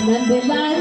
नंद लाला क्या बात है।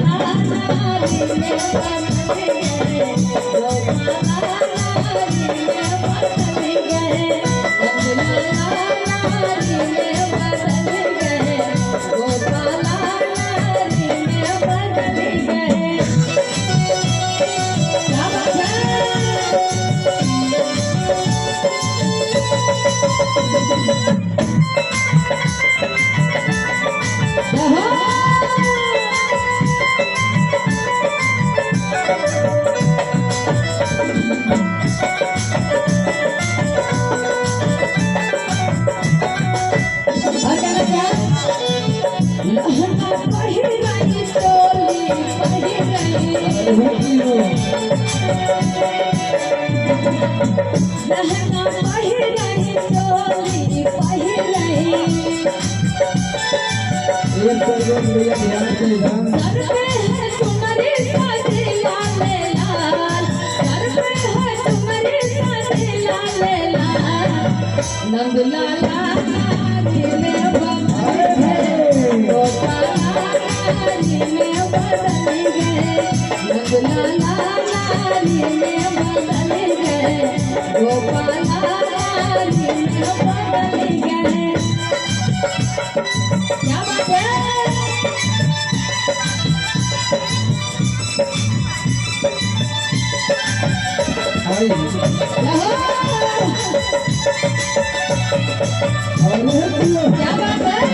क्या बात है।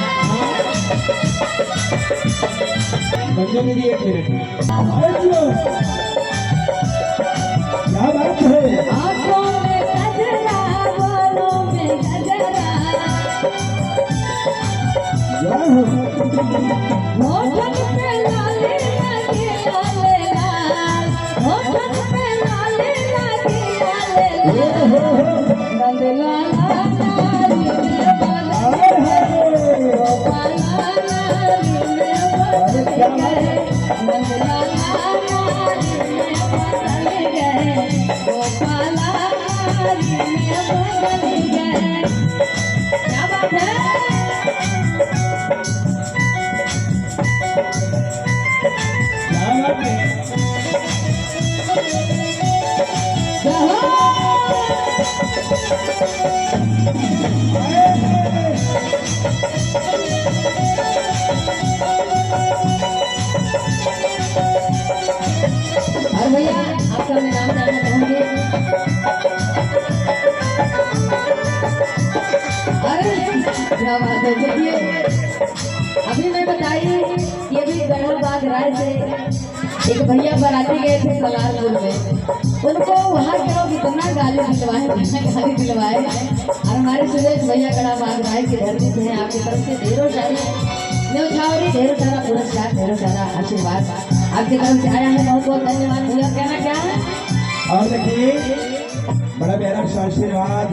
बंदे मेरी एक मिनट क्या बात है। आँखों में गजरा बालों में गजरा होठन पे लाले लगे लाले लाल होठन पे लाले लगे लाले लाल नंद लाला नारी में बदल गोपाला नारी में बदल गए नंद लाला नारी में बदल गए गोपाला नारी में बदल गए। क्या बात है। और भैया आपका मैं नाम जानना चाहूंगी। अरे क्या बात है। देखिए अभी मैं बताई ये भी गढ़वा बाग राय से एक भैया बराती गए थे सलारपुर में। उनको वहाँ के लोग इतना गाली दिलवाए और हमारे सुरेश भैया गढ़वा बाग राय की धरती से हैं। आपकी तरफ से ढेरों सारी न्यौछावरी ढेरों सारा पुरस्कार ढेरों सारा आशीर्वाद आपकी तरफ से आया है। बहुत बहुत धन्यवाद भैया। कहना क्या है। और देखिए बड़ा प्यारा सा आशीर्वाद